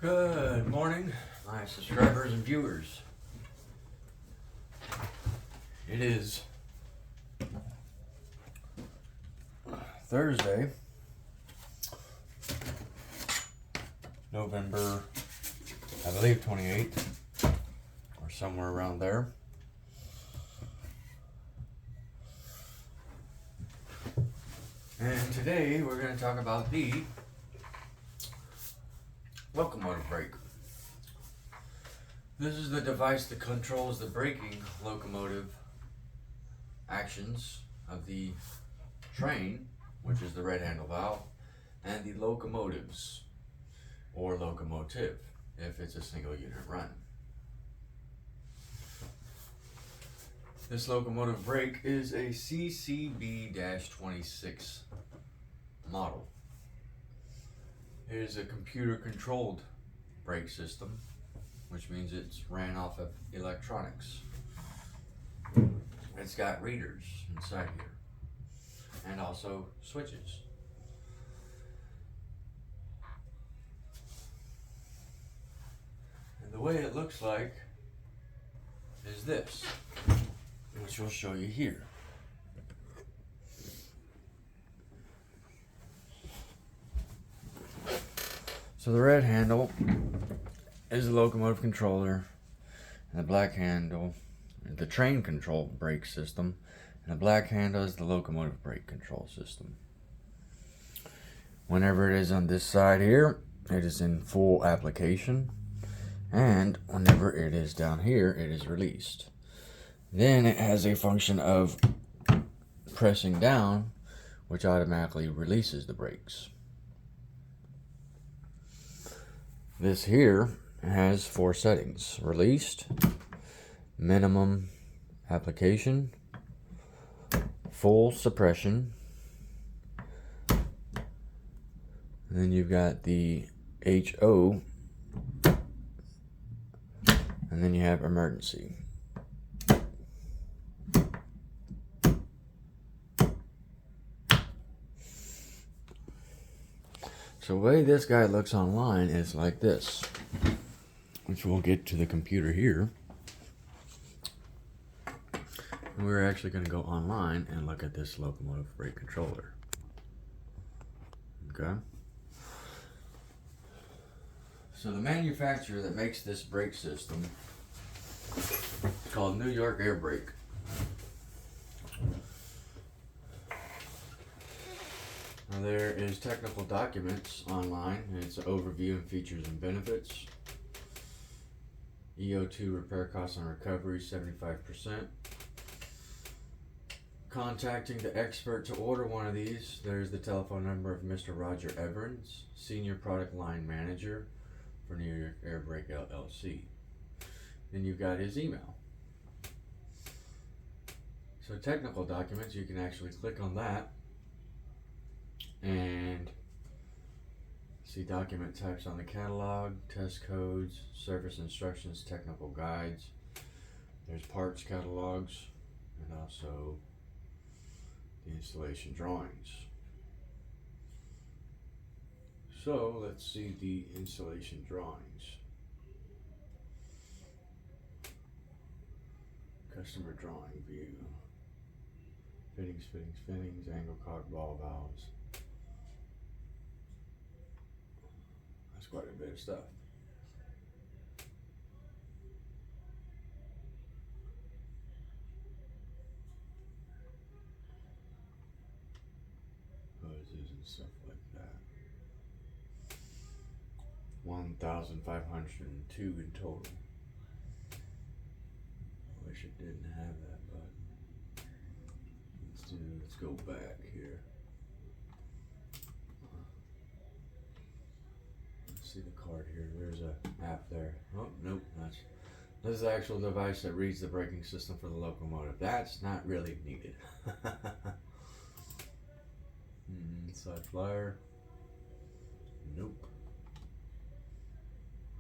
Good morning, my subscribers and viewers. It is Thursday, November, I believe 28th, or somewhere around there. And today we're going to talk about the locomotive brake. This is the device that controls the braking locomotive actions of the train, which is the red handle valve, and the locomotives, or locomotive, if it's a single unit run. This locomotive brake is a CCB-26 model. It is a computer controlled brake system, which means it's ran off of electronics. It's got readers inside here and also switches. And the way it looks like is this, which we'll show you here. So the red handle is the locomotive controller, and the black handle is the train control brake system, and the black handle is the locomotive brake control system. Whenever it is on this side here, it is in full application, and whenever it is down here, it is released. Then it has a function of pressing down, which automatically releases the brakes. This here has 4 settings: released, minimum application, full suppression, and then you've got the HO, and then you have emergency. So the way this guy looks online is like this, which we'll get to the computer here. And we're actually going to go online and look at this locomotive brake controller. Okay. So the manufacturer that makes this brake system is called New York Air Brake. Now there is technical documents online, and it's an overview and features and benefits. EO2 repair costs and recovery 75%. Contacting the expert to order one of these, there's the telephone number of Mr. Roger Evans, Senior Product Line Manager for New York Air Brake LLC. Then you've got his email. So technical documents, you can actually click on that and see document types on the catalog, test codes, service instructions, technical guides. There's parts catalogs and also the installation drawings. So let's see the installation drawings. Customer drawing view. Fittings, angle cock ball valves. That's quite a bit of stuff. Hoses and stuff like that. 1,502 in total. I wish it didn't have that button. Let's go back here. See the card here. There's a app there. Oh, nope. This is the actual device that reads the braking system for the locomotive. That's not really needed. Side flyer. Nope.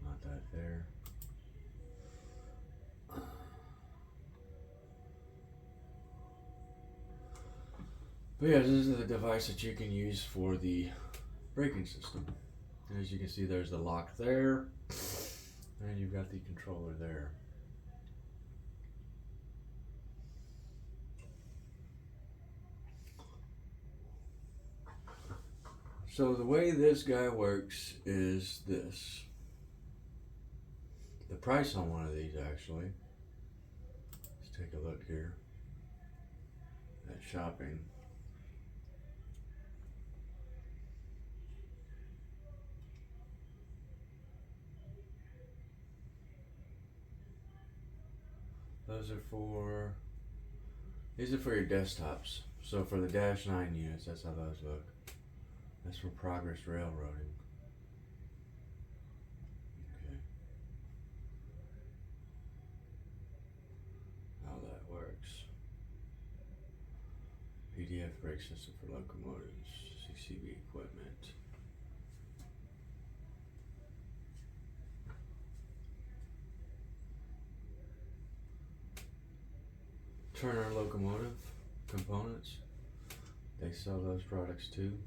Not that there. But yeah, this is the device that you can use for the braking system. As you can see, there's the lock there, and you've got the controller there. So the way this guy works is this. The price on one of these, actually. Let's take a look here at shopping. These are for your desktops. So for the Dash 9 units, that's how those look. That's for Progress Railroading. Okay. How that works. PDF brake system for locomotives, CCB equipment. Turner locomotive components. They sell those products too.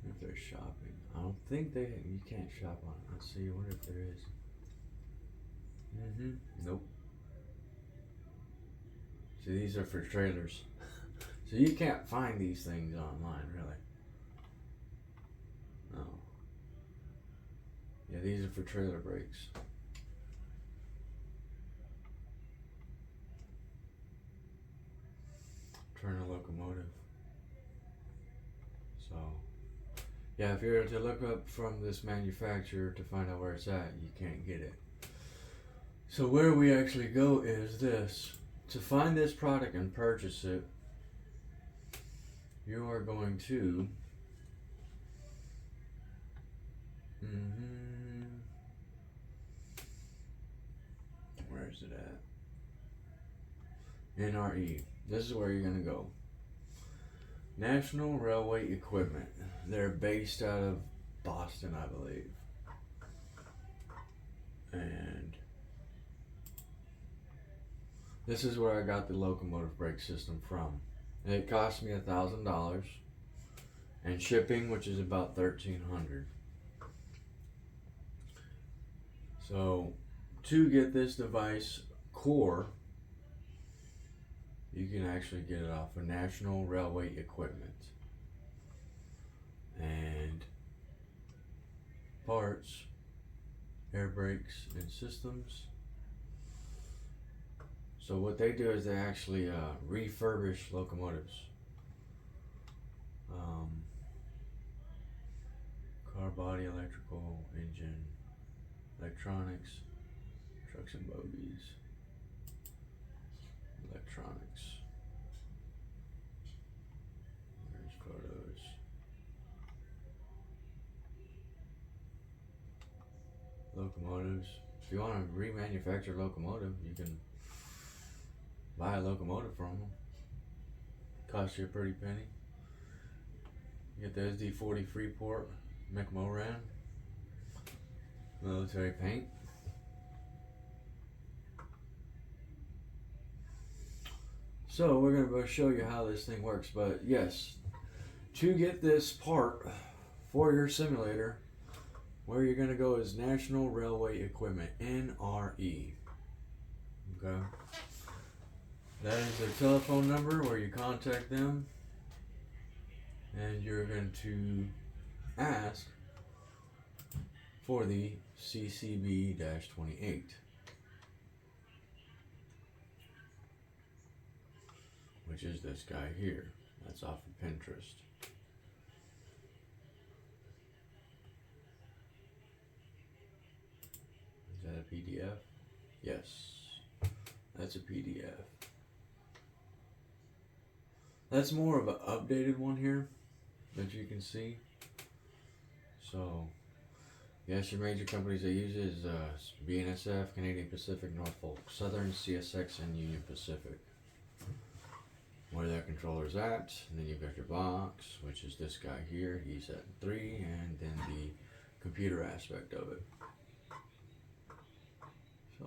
If they're shopping, I don't think you can't shop on it. Let's see. I wonder if there is. Nope. See, these are for trailers, so you can't find these things online, really. No. Yeah, these are for trailer brakes. Turner locomotive. So, yeah, if you were to look up from this manufacturer to find out where it's at, you can't get it. So where we actually go is this. To find this product and purchase it, you are going to where is it at? NRE. This is where you're going to go. National Railway Equipment. They're based out of Boston, I believe. And this is where I got the locomotive brake system from. It cost me $1,000 and shipping, which is about $1,300. So to get this device core, you can actually get it off of National Railway Equipment. And parts, air brakes and systems. So what they do is they actually refurbish locomotives. Car body, electrical, engine, electronics, trucks and bogies, electronics. There's photos. Locomotives. If you want to remanufacture a locomotive, you can buy a locomotive from them. Cost you a pretty penny. You get the SD40 Freeport McMoran military paint. So we're going to show you how this thing works, but yes, to get this part for your simulator, where you're going to go is National Railway Equipment, NRE. Okay. That is their telephone number where you contact them, and you're going to ask for the CCB-28, which is this guy here. That's off of Pinterest. Is that a PDF? Yes, that's a PDF. That's more of an updated one here that you can see. So, yes, your major companies that use it is BNSF, Canadian Pacific, Norfolk Southern, CSX, and Union Pacific. Where that controller's at, and then you've got your box, which is this guy here. He's at 3, and then the computer aspect of it. So,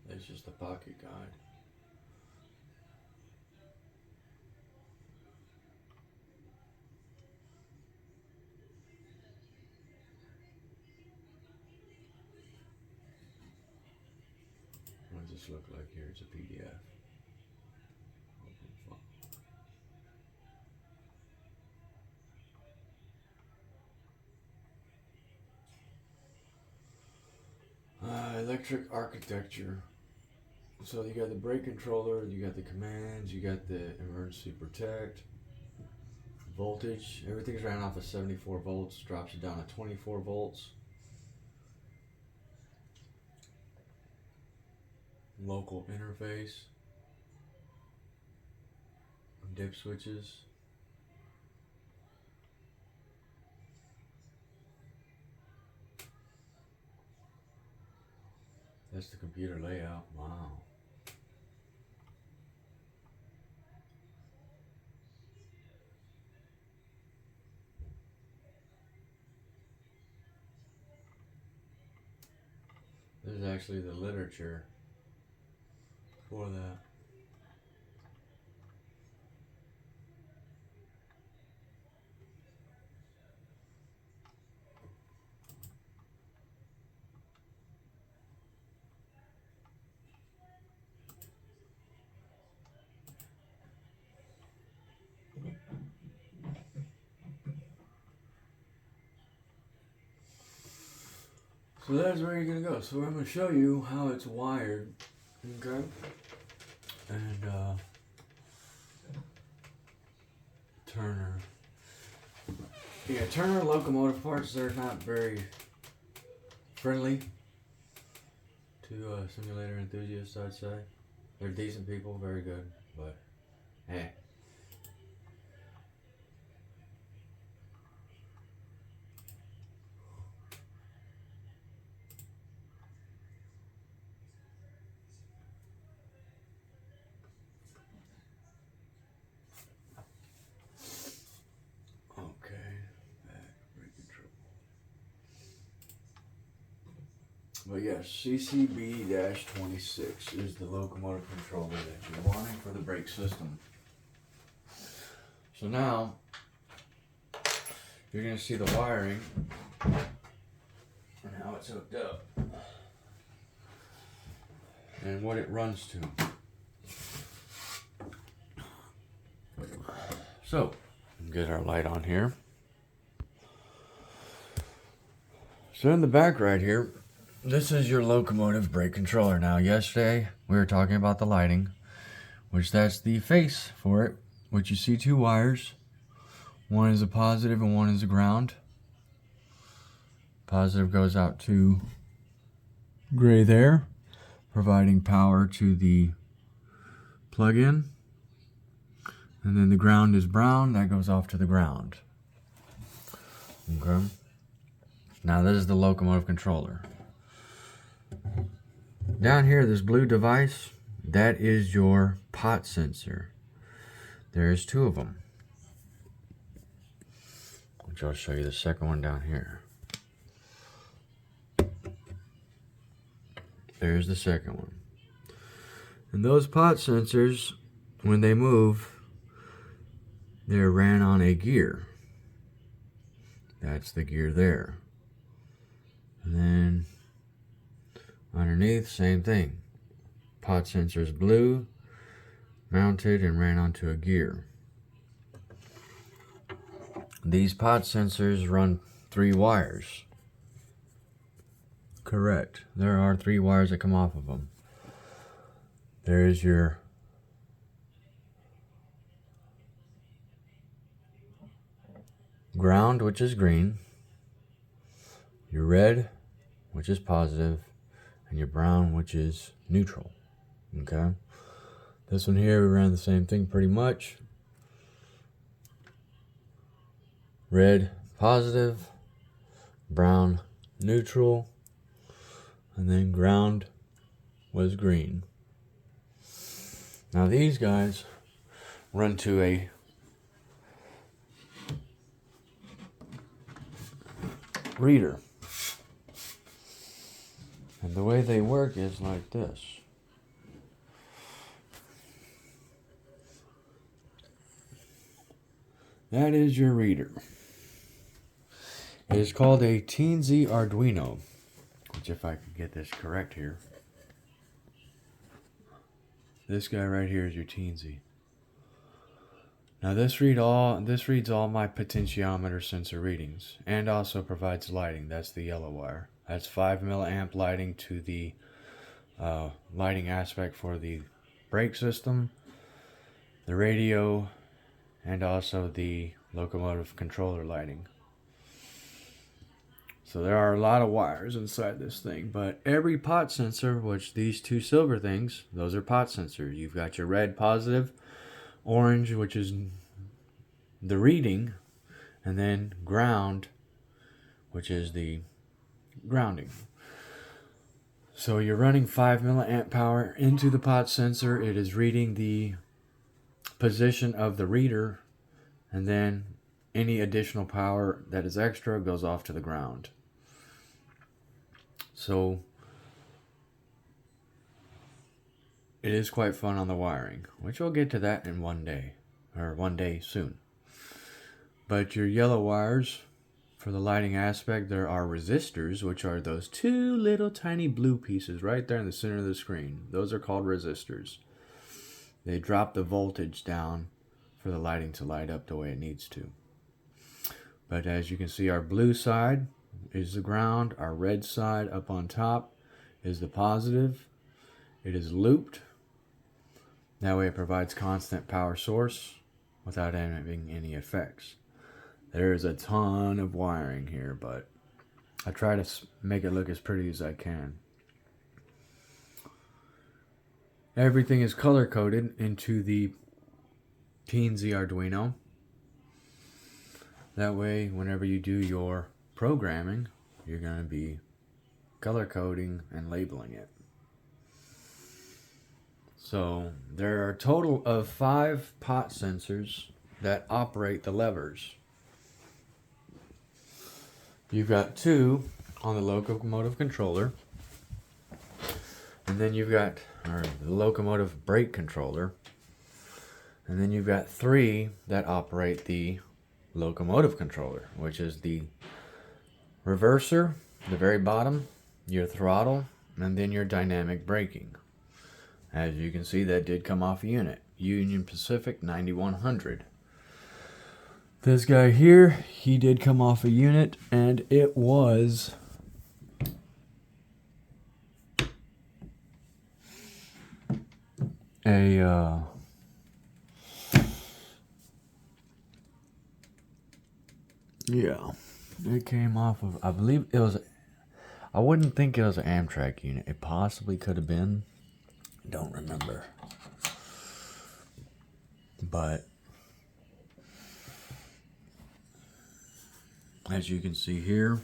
that's just the pocket guide. this look like here? It's a PDF. Electric architecture. So you got the brake controller, you got the commands, you got the emergency protect, voltage. Everything's ran off of 74 volts, drops it down to 24 volts. Local interface, dip switches. That's the computer layout. Wow. This is actually the literature for that. So that's where you're gonna go. So I'm gonna show you how it's wired. Okay. And Turner. Yeah, Turner locomotive parts, they're not very friendly to simulator enthusiasts, I'd say. They're decent people, very good, but eh. Okay, back, brake control. But yes, CCB-26 is the locomotive controller that you're wanting for the brake system. So now, you're going to see the wiring and how it's hooked up and what it runs to. So, get our light on here. So in the back right here, this is your locomotive brake controller. Now yesterday we were talking about the lighting, which that's the face for it, which you see two wires. One is a positive and one is a ground. Positive goes out to gray there, providing power to the plug-in. And then the ground is brown, that goes off to the ground. Okay. Now this is the locomotive controller. Down here, this blue device, that is your pot sensor. There's two of them. Which I'll show you the second one down here. There's the second one. And those pot sensors, when they move, they're ran on a gear. That's the gear there. And then underneath, same thing. Pot sensors blue, mounted and ran onto a gear. These pot sensors run 3 wires. Correct. There are 3 wires that come off of them. There's your ground, which is green, your red, which is positive, and your brown, which is neutral. Okay? This one here, we ran the same thing pretty much. Red, positive, brown, neutral, and then ground was green. Now these guys run to a reader. And the way they work is like this. That is your reader. It is called a Teensy Arduino, which if I could get this correct here. This guy right here is your teensy. Now this reads all my potentiometer sensor readings and also provides lighting. That's the yellow wire. That's 5 milliamp lighting to the lighting aspect for the brake system, the radio, and also the locomotive controller lighting. So there are a lot of wires inside this thing, but every pot sensor, which these two silver things, those are pot sensors. You've got your red positive, orange, which is the reading, and then ground, which is the grounding. So you're running 5 milliamp power into the pot sensor. It is reading the position of the reader, and then any additional power that is extra goes off to the ground. So it is quite fun on the wiring, which we'll get to that in one day soon. But your yellow wires, for the lighting aspect, there are resistors, which are those two little tiny blue pieces right there in the center of the screen. Those are called resistors. They drop the voltage down for the lighting to light up the way it needs to. But as you can see, our blue side is the ground. Our red side up on top is the positive. It is looped. That way it provides constant power source without having any effects. There's a ton of wiring here, but I try to make it look as pretty as I can. Everything is color coded into the Teensy Arduino. That way, whenever you do your programming, you're going to be color coding and labeling it. So there are a total of 5 pot sensors that operate the levers. You've got 2 on the locomotive controller, and then you've got the locomotive brake controller, and then you've got 3 that operate the locomotive controller, which is the reverser, the very bottom, your throttle, and then your dynamic braking. As you can see, that did come off a unit, Union Pacific 9100. This guy here, he did come off a unit, and it was a it came off of, I believe it was, I wouldn't think it was an Amtrak unit. It possibly could have been. Don't remember. But as you can see here,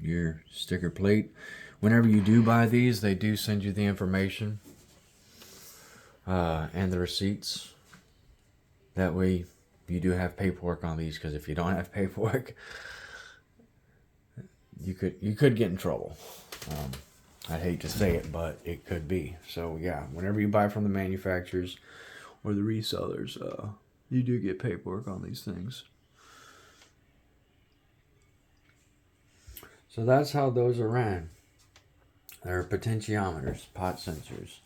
your sticker plate. Whenever you do buy these, they do send you the information and the receipts. That way you do have paperwork on these, because if you don't have paperwork, you could get in trouble. I'd hate to say it, but it could be. So yeah, whenever you buy from the manufacturers or the resellers, you do get paperwork on these things. So that's how those are ran. They're potentiometers, pot sensors.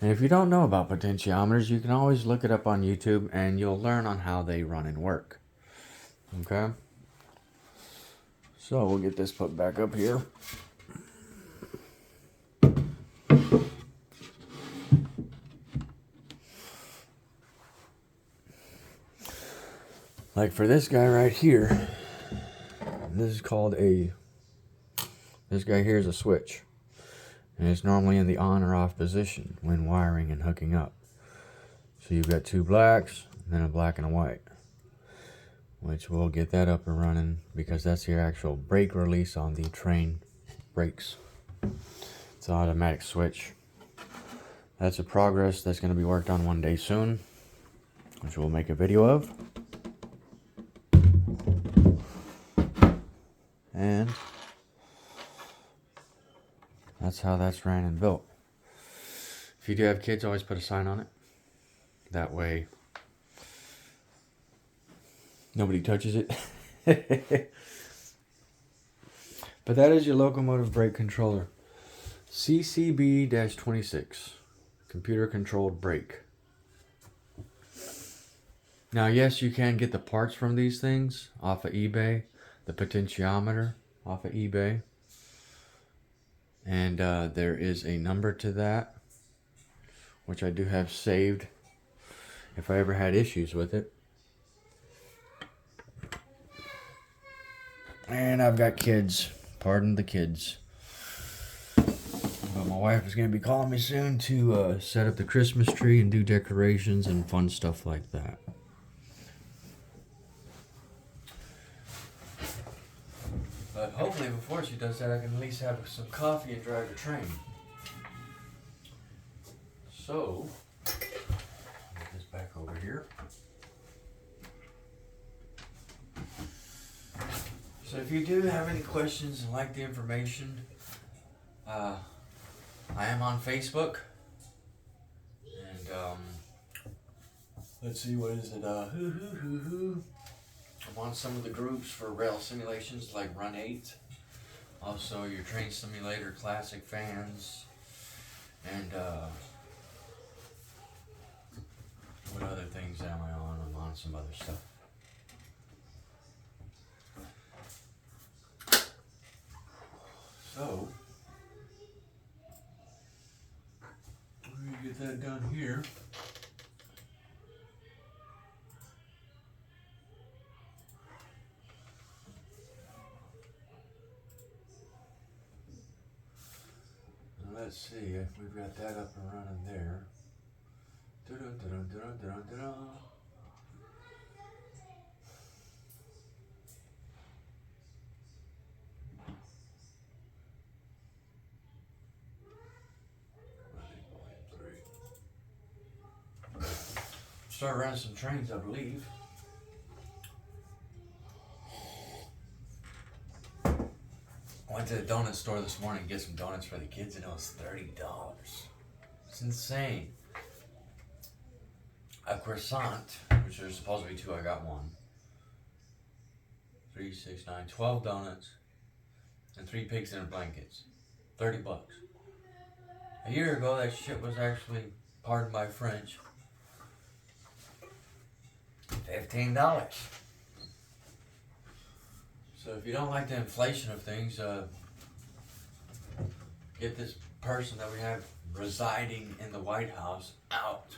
And if you don't know about potentiometers, you can always look it up on YouTube and you'll learn on how they run and work. Okay? So we'll get this put back up here. Like for this guy right here, this is called this guy here is a switch. And it's normally in the on or off position when wiring and hooking up. So you've got 2 blacks, and then a black and a white. Which we'll get that up and running, because that's your actual brake release on the train brakes. It's an automatic switch. That's a progress that's going to be worked on one day soon, which we'll make a video of. And that's how that's ran and built. If you do have kids, always put a sign on it. That way nobody touches it. But that is your locomotive brake controller. CCB-26. Computer controlled brake. Now, yes, you can get the parts from these things off of eBay. The potentiometer off of eBay. And there is a number to that, which I do have saved if I ever had issues with it. And I've got kids. Pardon the kids. But my wife is going to be calling me soon to set up the Christmas tree and do decorations and fun stuff like that. But hopefully before she does that, I can at least have some coffee and drive the train. So, get this back over here. So if you do have any questions and like the information, I am on Facebook. And let's see, what is it? I'm on some of the groups for rail simulations like Run 8. Also your Train Simulator Classic fans. And what other things am I on? I'm on some other stuff. So, we're going to get that done here. And let's see if we've got that up and running there. Dun-dun-dun-dun-dun-dun-dun. Start running some trains, I believe. I went to the donut store this morning to get some donuts for the kids, and it was $30. It's insane. A croissant, which there's supposed to be 2, I got 1. 3, 6, 9, 12 donuts, and 3 pigs in blankets. $30. A year ago, that shit was actually, pardon my French, $15. So if you don't like the inflation of things, get this person that we have residing in the White House out.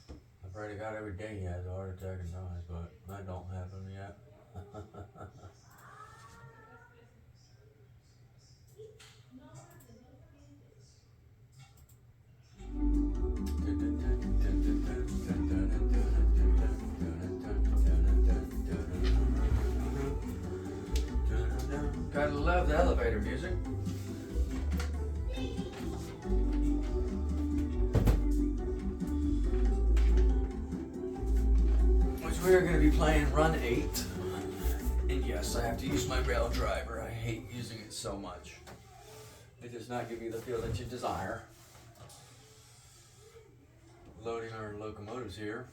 I've already got every day he has a heart attack and dies, but that don't happen yet. Gotta love the elevator music. Which we are going to be playing Run 8. And yes, I have to use my rail driver. I hate using it so much. It does not give you the feel that you desire. Loading our locomotives here.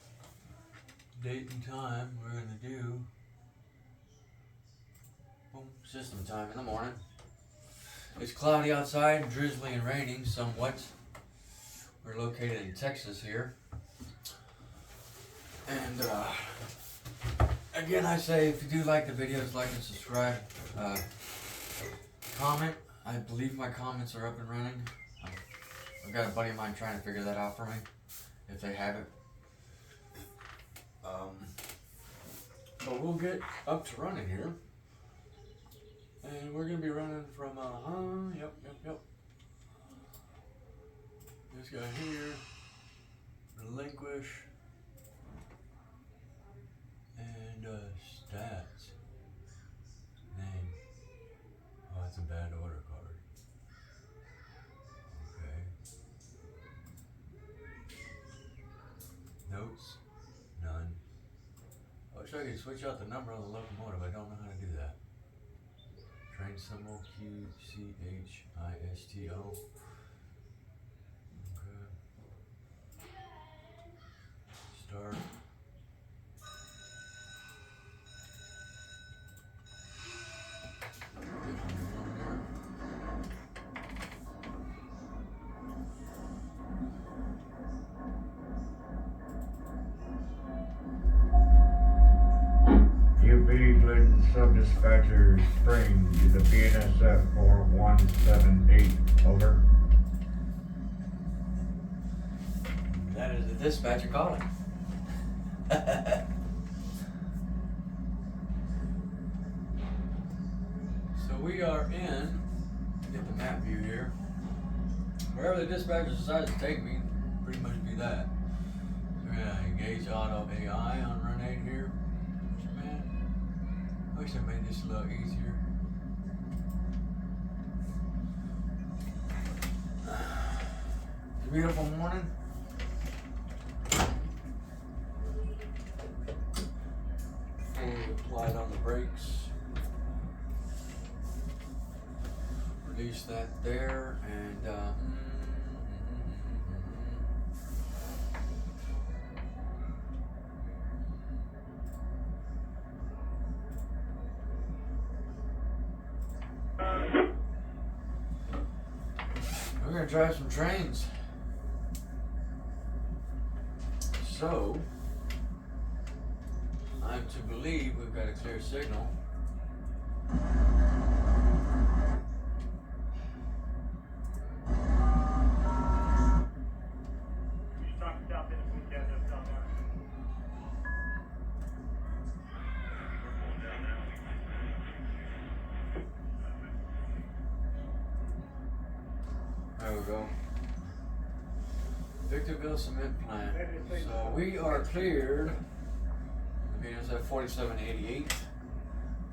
Date and time we're going to do. System time in the morning. It's cloudy outside, drizzly and raining somewhat. We're located in Texas here. And again, I say if you do like the videos, like and subscribe. Comment. I believe my comments are up and running. I've got a buddy of mine trying to figure that out for me, if they have it. But we'll get up to running here. And we're going to be running from, yep. This guy here, relinquish, and stats, name. Oh, that's a bad order card. Okay. Notes, none. I wish I could switch out the number on the locomotive. I don't know how to do that. Train symbol QCHISTO. Okay. Start. Sub-dispatcher Spring, is the BNSF 4178, over. That is the dispatcher calling. So we are in, get the map view here. Wherever the dispatcher decides to take me, pretty much be that. So we're gonna engage auto AI on run 8 here. Man, I wish I made this a little easier. It's a beautiful morning. Fully applied on the brakes. Release that there, and we're gonna drive some trains. So I'm to believe we've got a clear signal. There we go. Victorville Cement Plant. So we are cleared. BNSF 4788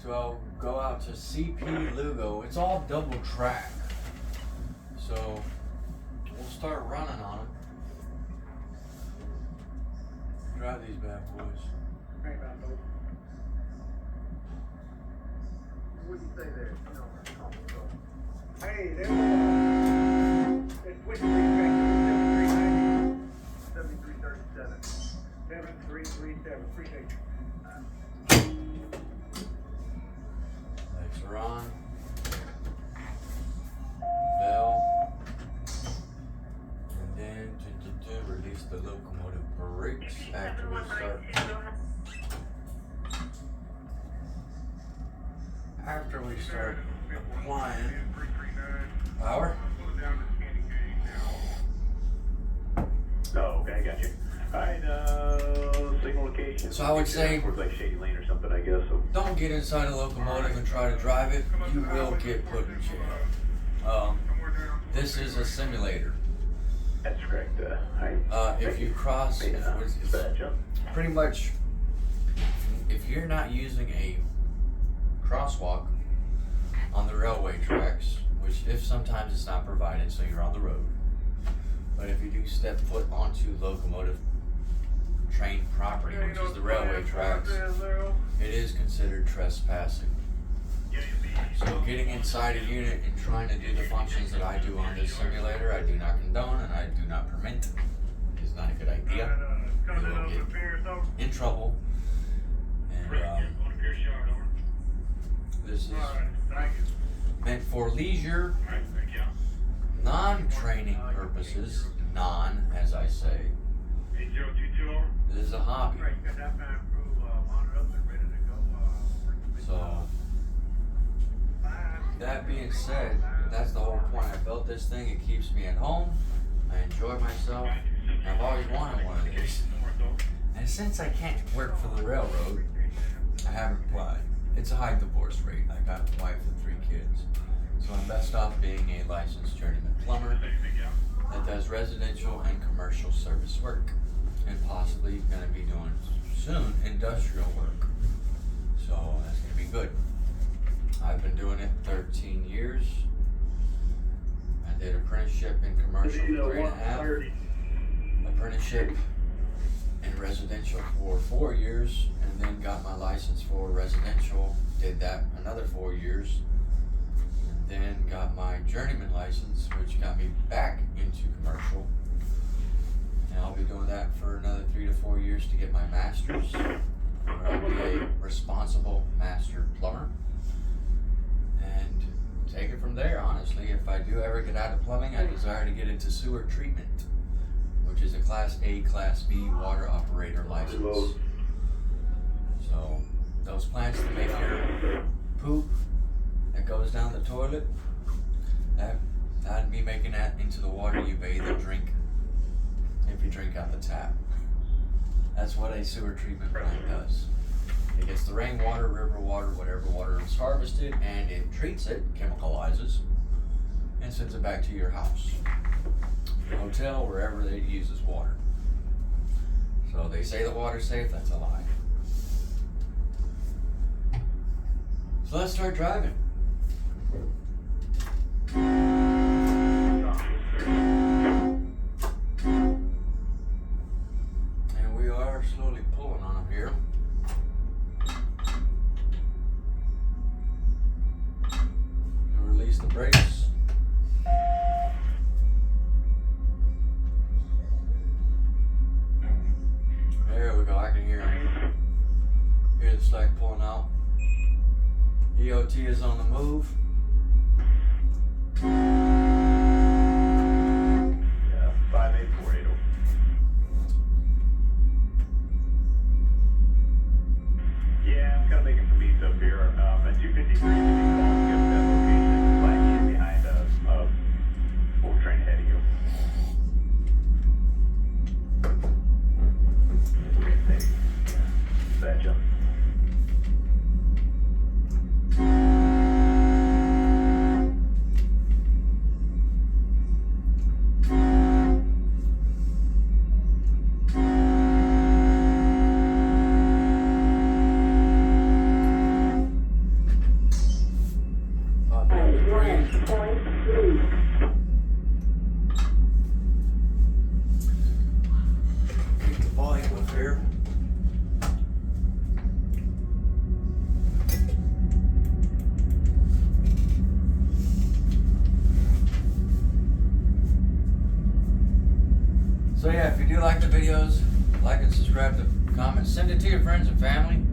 to go out to CP Lugo. It's all double track. So we'll start running on them. Drive these bad boys. What do you say there? Hey, there we go. It's which track? 7337. 7337. Appreciate you. Lights are on. Bell. And then release the locomotive brakes after we start. After we start applying power. Oh, okay, I got you. Alright, signal location. So I would say, like Shady Lane or something, I guess. So. Don't get inside a locomotive and try to drive it. You will get put in jail. This is a simulator. That's correct. If you cross, pretty much, if you're not using a crosswalk on the railway tracks, which if sometimes it's not provided, so you're on the road. But if you do step foot onto locomotive train property, which is the railway tracks, it is considered trespassing. So getting inside a unit and trying to do the functions that I do on this simulator, I do not condone and I do not permit. It is not a good idea. You will get in trouble. And this is meant for leisure, non-training purposes, as I say. This is a hobby. So, that being said, that's the whole point. I built this thing, it keeps me at home, I enjoy myself, I've always wanted one of these. And since I can't work for the railroad, I haven't applied. It's a high divorce rate. I got a wife and 3 kids. So I'm best off being a licensed journeyman plumber that does residential and commercial service work, and possibly going to be doing soon industrial work. So that's going to be good. I've been doing it 13 years. I did apprenticeship in commercial for 3.5, apprenticeship in residential for 4 years, and then got my license for residential, did that another 4 years, and then got my journeyman license, which got me back into commercial. And I'll be doing that for another 3 to 4 years to get my master's, where I'll be a responsible master plumber. And take it from there, honestly. If I do ever get out of plumbing, I desire to get into sewer treatment, which is a Class A, Class B water operator license. So, those plants that make your poop that goes down the toilet, that'd be making that into the water you bathe or drink if you drink out the tap. That's what a sewer treatment plant does. It gets the rainwater, river water, whatever water is harvested, and it treats it, chemicalizes, and sends it back to your house, your hotel, wherever it uses water. So they say the water's safe, that's a lie. So let's start driving. And we are slowly pulling on them here. And release the brakes. There we go, I can hear the slack pulling out. EOT is on the move. Yeah, 58480. Yeah, I'm kind of making some beats up here. At 253, you can call and get that location. Flag you behind a full train ahead of you. Okay, yeah, betcha. Keep the volume up here. So yeah, if you do like the videos, like and subscribe to comments, send it to your friends and family.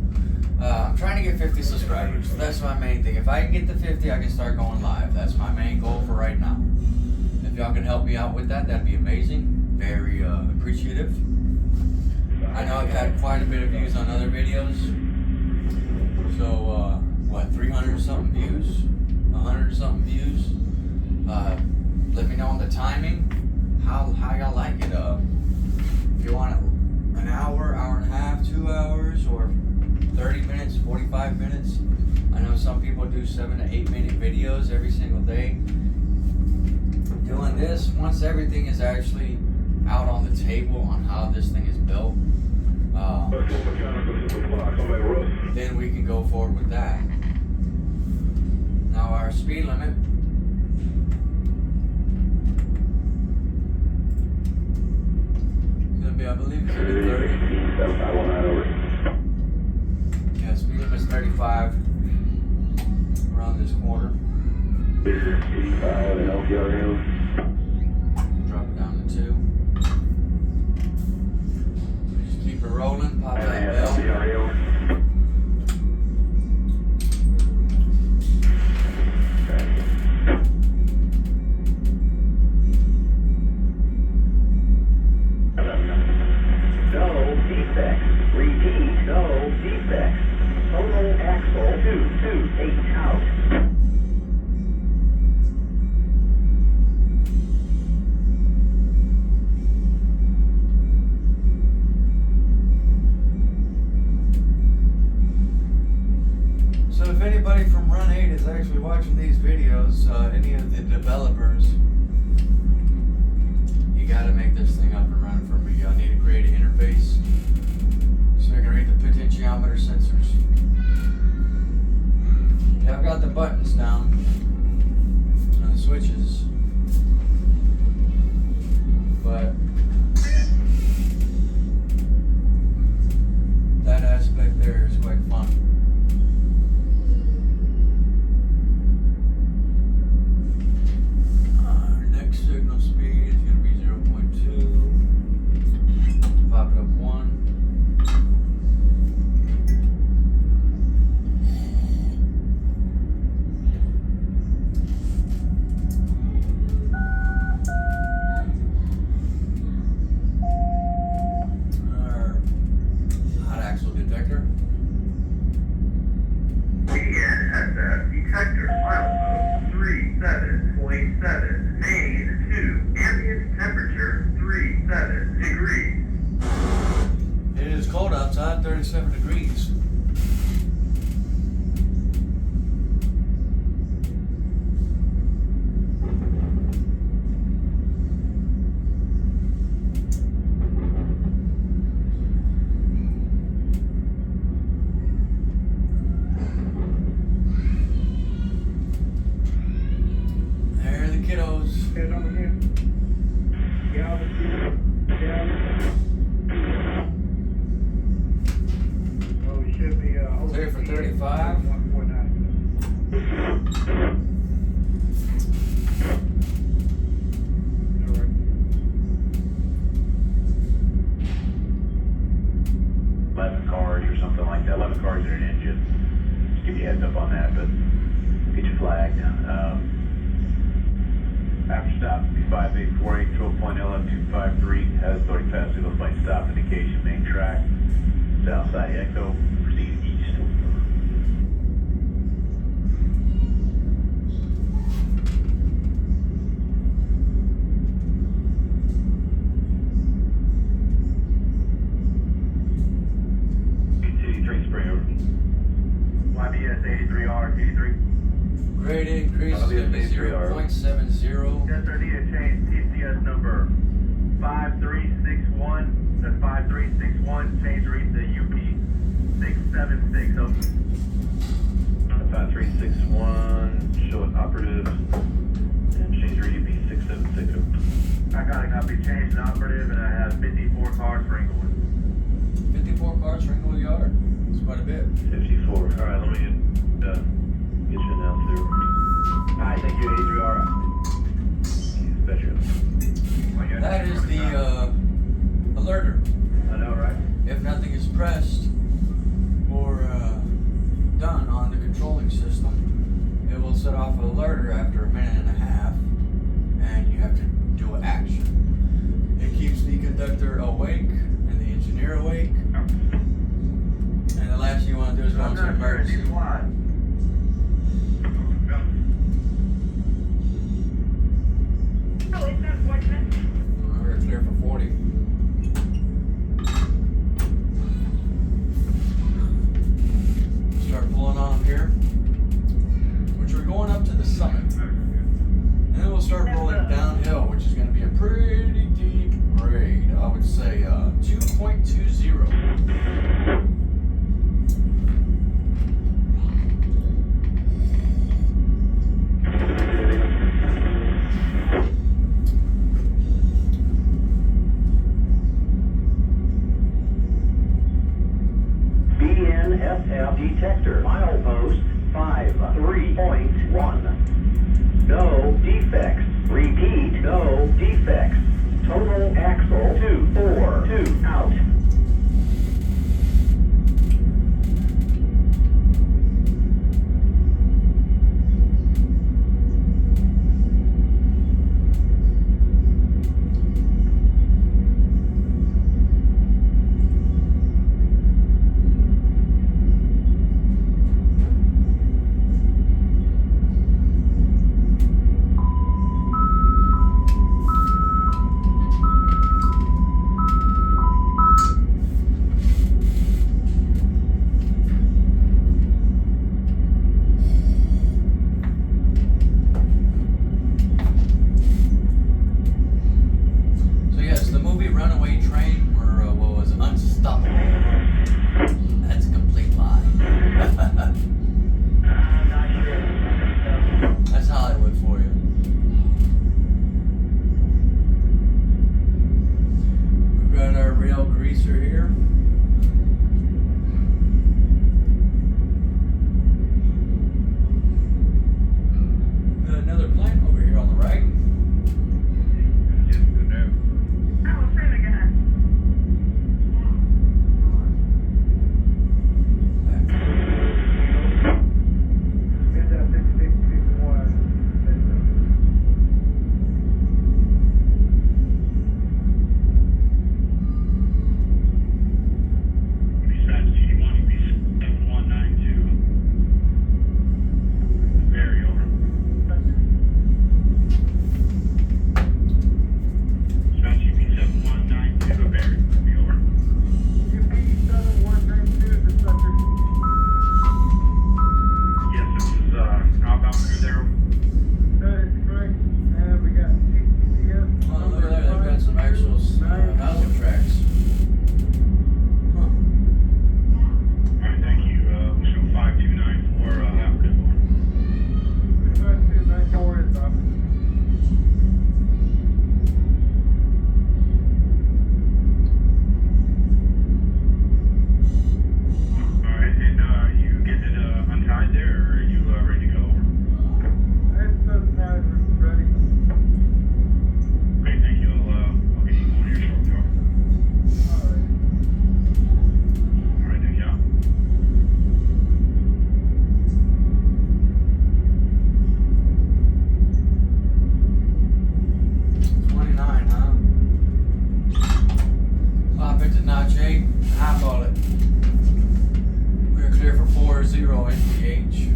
I'm trying to get 50 subscribers. That's my main thing. If I can get to 50, I can start going live. That's my main goal for right now. If y'all can help me out with that, that'd be amazing. Very appreciative. I know I've had quite a bit of views on other videos. So, 300 something views? 100 something views? Let me know on the timing. How y'all like it. If you want it an hour, hour and a half, 2 hours, or 30 minutes, 45 minutes. I know some people do 7 to 8 minute videos every single day. Doing this, once everything is actually out on the table on how this thing is built, then we can go forward with that. Now our speed limit is gonna be, I believe it's gonna be 30. Yeah, speed limit is 35 around this corner. Drop it down to 2. Just keep it rolling, pop that bell. No defects. Repeat, no defects. Total axle 228 out. So if anybody from Run 8 is actually watching these videos, any of the developers, you gotta make this thing up and running for me. I need to create an interface so I can read the potentiometer sensors. Yeah, I've got the buttons down and the switches, but that aspect there is quite fun. Our next signal speed is going to be 0.2. Pop it up 1. detector, milepost 37.7, phase 2, ambient temperature 37 degrees. It is cold outside, 37 degrees. There are the kiddos. Head over here. Galvin, well, we should be Clear for 35. 149. All right. 11 cars or something like that. 11 cars in an engine. Just give you a heads up on that, but get you flagged. After stop, 5848, 12.LF253 has authority pass through those light stop indication, main track, south side echo, proceed east. City 3 spring over. YBS 83R, 83. Grade increase is going to be 0.70. Yes, sir, need to change TCS number 5361. That's 5361. Change read to UP 676. 5361, show it operative, and change read UP 676. I got it. Copy. Changed to operative, and I have 54 cars for Inglewood. 54 cars for Inglewood Yard. It's quite a bit. 54. All right, let me get you announced there. Hi, thank you, 83R. Betcha. That is the alerter. I know, right? If nothing is pressed or done on the controlling system, it will set off an alerter after a minute and a half, and you have to do an action. It keeps the conductor awake and the engineer awake, and the last thing you want to do is go into emergency. We're clear for 40. Start pulling on here, which we're going up to the summit. And then we'll start rolling downhill, which is going to be a pretty deep grade. I would say 2.20. BNSF detector, milepost 53.1. No defects. Repeat, no defects. Total axle 242 out. 0 NVH.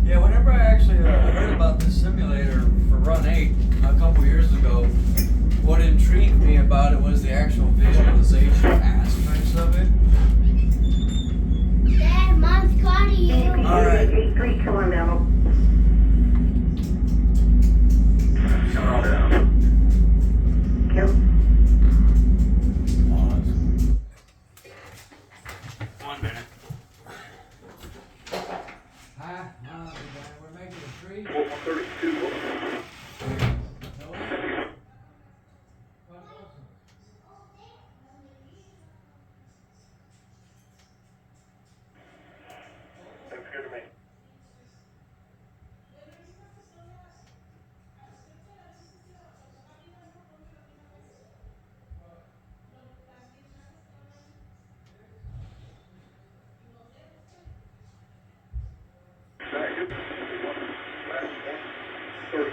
Yeah, whenever I actually heard about this simulator for Run 8 a couple years ago, what intrigued me about it was the actual visualization aspects of it. Dad, Mom's calling you. Alright. 883, come on now. Calm down. Yep. Pause. 1 minute. Hi, we're making a tree. 132. Looks good to me. Second. Last one. 30.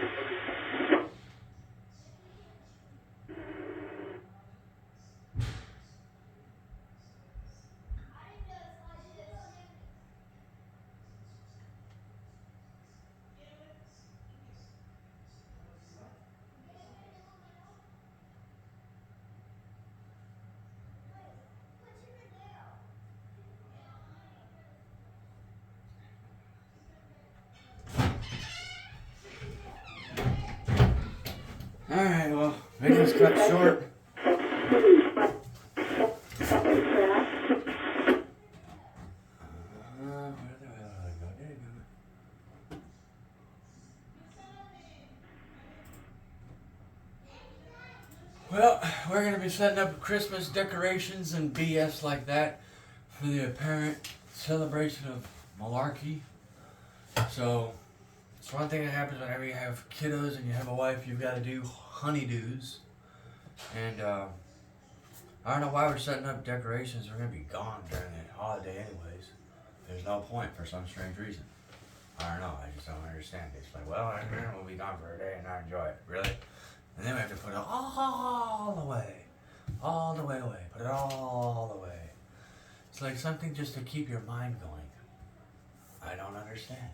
Alright, well, video's cut short. Where the hell did I go? There you go. Well, we're going to be setting up Christmas decorations and BS like that for the apparent celebration of malarkey. So, it's one thing that happens whenever you have kiddos and you have a wife, you've got to do honeydews. And, I don't know why we're setting up decorations. We're going to be gone during the holiday anyways. There's no point for some strange reason. I don't know. I just don't understand. It's like, well, we'll be gone for a day and not enjoy it. Really? And then we have to put it all the way. All the way away. Put it all the way. It's like something just to keep your mind going. I don't understand.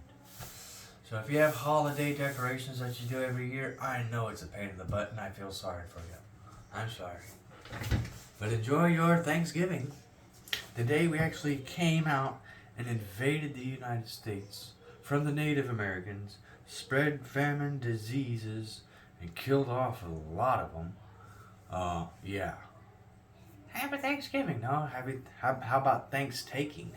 So if you have holiday decorations that you do every year, I know it's a pain in the butt and I feel sorry for you. I'm sorry. But enjoy your Thanksgiving. Today we actually came out and invaded the United States from the Native Americans, spread famine, diseases, and killed off a lot of them. Yeah. Happy Thanksgiving, no? How about Thanks-taking?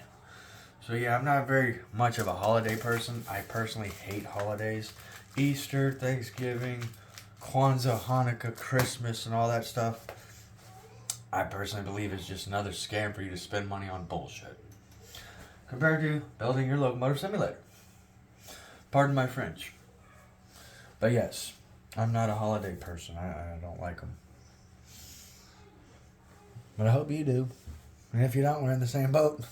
So yeah, I'm not very much of a holiday person. I personally hate holidays. Easter, Thanksgiving, Kwanzaa, Hanukkah, Christmas, and all that stuff. I personally believe it's just another scam for you to spend money on bullshit. Compared to building your locomotive simulator. Pardon my French. But yes, I'm not a holiday person. I don't like them. But I hope you do. And if you don't, we're in the same boat.